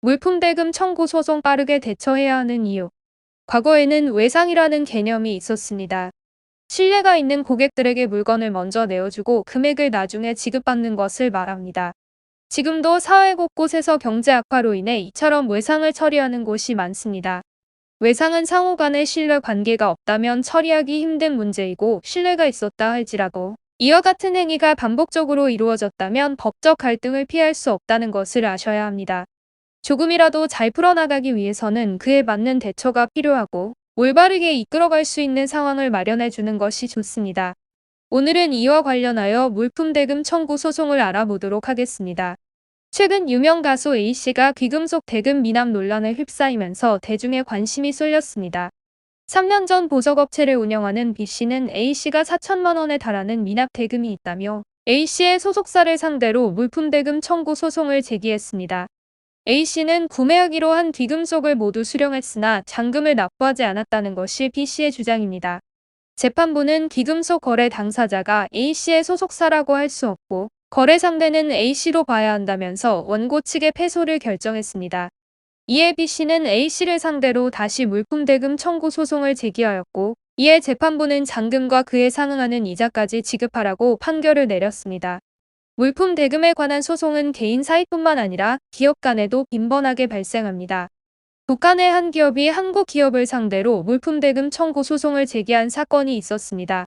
물품 대금 청구 소송 빠르게 대처해야 하는 이유. 과거에는 외상이라는 개념이 있었습니다. 신뢰가 있는 고객들에게 물건을 먼저 내어주고 금액을 나중에 지급받는 것을 말합니다. 지금도 사회 곳곳에서 경제 악화로 인해 이처럼 외상을 처리하는 곳이 많습니다. 외상은 상호 간의 신뢰 관계가 없다면 처리하기 힘든 문제이고, 신뢰가 있었다 할지라도 이와 같은 행위가 반복적으로 이루어졌다면 법적 갈등을 피할 수 없다는 것을 아셔야 합니다. 조금이라도 잘 풀어나가기 위해서는 그에 맞는 대처가 필요하고, 올바르게 이끌어갈 수 있는 상황을 마련해 주는 것이 좋습니다. 오늘은 이와 관련하여 물품 대금 청구 소송을 알아보도록 하겠습니다. 최근 유명 가수 A씨가 귀금속 대금 미납 논란에 휩싸이면서 대중의 관심이 쏠렸습니다. 3년 전 보석업체를 운영하는 B씨는 A씨가 4천만 원에 달하는 미납 대금이 있다며 A씨의 소속사를 상대로 물품 대금 청구 소송을 제기했습니다. A씨는 구매하기로 한 귀금속을 모두 수령했으나 잔금을 납부하지 않았다는 것이 B씨의 주장입니다. 재판부는 귀금속 거래 당사자가 A씨의 소속사라고 할 수 없고, 거래 상대는 A씨로 봐야 한다면서 원고 측의 패소를 결정했습니다. 이에 B씨는 A씨를 상대로 다시 물품 대금 청구 소송을 제기하였고, 이에 재판부는 잔금과 그에 상응하는 이자까지 지급하라고 판결을 내렸습니다. 물품 대금에 관한 소송은 개인 사이뿐만 아니라 기업 간에도 빈번하게 발생합니다. 북한의 한 기업이 한국 기업을 상대로 물품 대금 청구 소송을 제기한 사건이 있었습니다.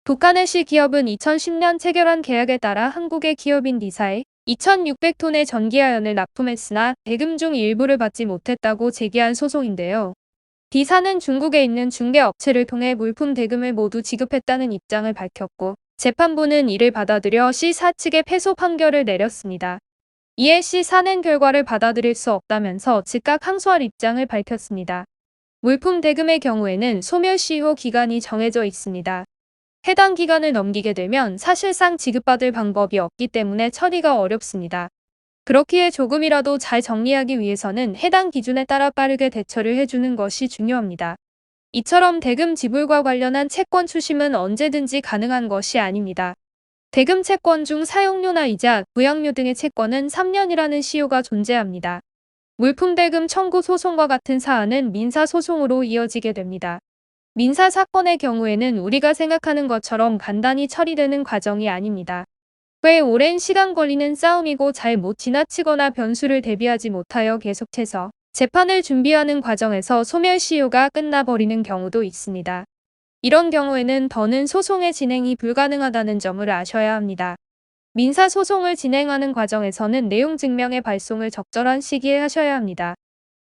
북한의 시 기업은 2010년 체결한 계약에 따라 한국의 기업인 D사에 2,600톤의 전기아연을 납품했으나 대금 중 일부를 받지 못했다고 제기한 소송인데요. D사는 중국에 있는 중개업체를 통해 물품 대금을 모두 지급했다는 입장을 밝혔고, 재판부는 이를 받아들여 C사 측에 패소 판결을 내렸습니다. 이에 C사는 결과를 받아들일 수 없다면서 즉각 항소할 입장을 밝혔습니다. 물품 대금의 경우에는 소멸시효 기간이 정해져 있습니다. 해당 기간을 넘기게 되면 사실상 지급받을 방법이 없기 때문에 처리가 어렵습니다. 그렇기에 조금이라도 잘 정리하기 위해서는 해당 기준에 따라 빠르게 대처를 해주는 것이 중요합니다. 이처럼 대금 지불과 관련한 채권 추심은 언제든지 가능한 것이 아닙니다. 대금 채권 중 사용료나 이자, 부양료 등의 채권은 3년이라는 시효가 존재합니다. 물품 대금 청구 소송과 같은 사안은 민사 소송으로 이어지게 됩니다. 민사 사건의 경우에는 우리가 생각하는 것처럼 간단히 처리되는 과정이 아닙니다. 꽤 오랜 시간 걸리는 싸움이고, 잘 못 지나치거나 변수를 대비하지 못하여 계속해서 재판을 준비하는 과정에서 소멸시효가 끝나버리는 경우도 있습니다. 이런 경우에는 더는 소송의 진행이 불가능하다는 점을 아셔야 합니다. 민사소송을 진행하는 과정에서는 내용 증명의 발송을 적절한 시기에 하셔야 합니다.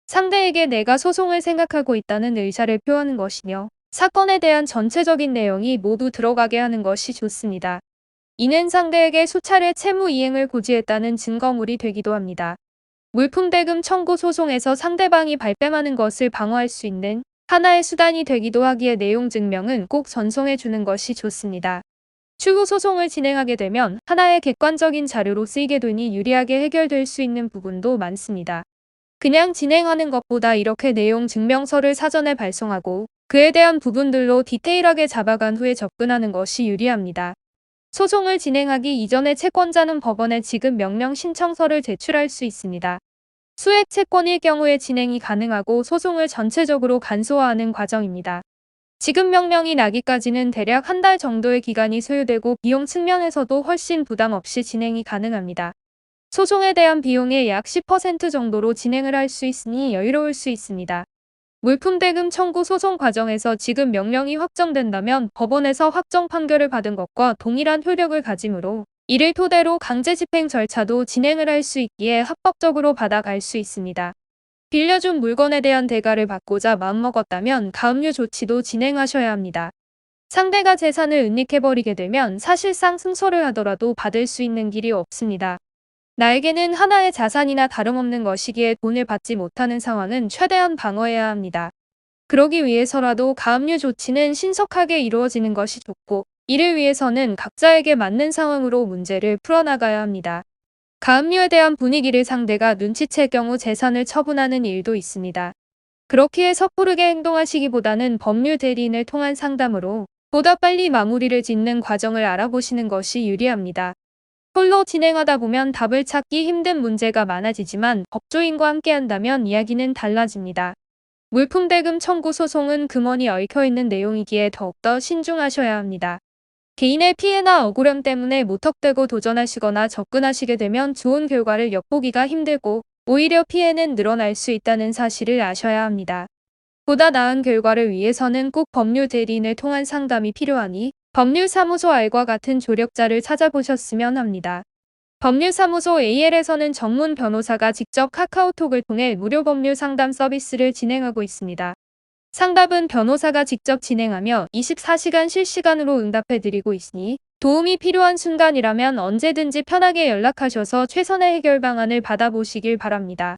상대에게 내가 소송을 생각하고 있다는 의사를 표하는 것이며, 사건에 대한 전체적인 내용이 모두 들어가게 하는 것이 좋습니다. 이는 상대에게 수차례 채무 이행을 고지했다는 증거물이 되기도 합니다. 물품 대금 청구 소송에서 상대방이 발뺌하는 것을 방어할 수 있는 하나의 수단이 되기도 하기에 내용 증명은 꼭 전송해 주는 것이 좋습니다. 추후 소송을 진행하게 되면 하나의 객관적인 자료로 쓰이게 되니 유리하게 해결될 수 있는 부분도 많습니다. 그냥 진행하는 것보다 이렇게 내용 증명서를 사전에 발송하고 그에 대한 부분들로 디테일하게 잡아간 후에 접근하는 것이 유리합니다. 소송을 진행하기 이전에 채권자는 법원에 지급 명령 신청서를 제출할 수 있습니다. 수액 채권일 경우에 진행이 가능하고 소송을 전체적으로 간소화하는 과정입니다. 지급 명령이 나기까지는 대략 한 달 정도의 기간이 소요되고, 비용 측면에서도 훨씬 부담 없이 진행이 가능합니다. 소송에 대한 비용의 약 10% 정도로 진행을 할 수 있으니 여유로울 수 있습니다. 물품 대금 청구 소송 과정에서 지급 명령이 확정된다면 법원에서 확정 판결을 받은 것과 동일한 효력을 가지므로 이를 토대로 강제 집행 절차도 진행을 할 수 있기에 합법적으로 받아갈 수 있습니다. 빌려준 물건에 대한 대가를 받고자 마음먹었다면 가압류 조치도 진행하셔야 합니다. 상대가 재산을 은닉해버리게 되면 사실상 승소를 하더라도 받을 수 있는 길이 없습니다. 나에게는 하나의 자산이나 다름없는 것이기에 돈을 받지 못하는 상황은 최대한 방어해야 합니다. 그러기 위해서라도 가압류 조치는 신속하게 이루어지는 것이 좋고, 이를 위해서는 각자에게 맞는 상황으로 문제를 풀어나가야 합니다. 가압류에 대한 분위기를 상대가 눈치챌 경우 재산을 처분하는 일도 있습니다. 그렇기에 섣부르게 행동하시기보다는 법률 대리인을 통한 상담으로 보다 빨리 마무리를 짓는 과정을 알아보시는 것이 유리합니다. 홀로 진행하다 보면 답을 찾기 힘든 문제가 많아지지만 법조인과 함께한다면 이야기는 달라집니다. 물품대금 청구 소송은 금원이 얽혀있는 내용이기에 더욱더 신중하셔야 합니다. 개인의 피해나 억울함 때문에 무턱대고 도전하시거나 접근하시게 되면 좋은 결과를 엿보기가 힘들고 오히려 피해는 늘어날 수 있다는 사실을 아셔야 합니다. 보다 나은 결과를 위해서는 꼭 법률 대리인을 통한 상담이 필요하니 법률사무소 R과 같은 조력자를 찾아보셨으면 합니다. 법률사무소 AL에서는 전문 변호사가 직접 카카오톡을 통해 무료 법률 상담 서비스를 진행하고 있습니다. 상담은 변호사가 직접 진행하며 24시간 실시간으로 응답해드리고 있으니 도움이 필요한 순간이라면 언제든지 편하게 연락하셔서 최선의 해결 방안을 받아보시길 바랍니다.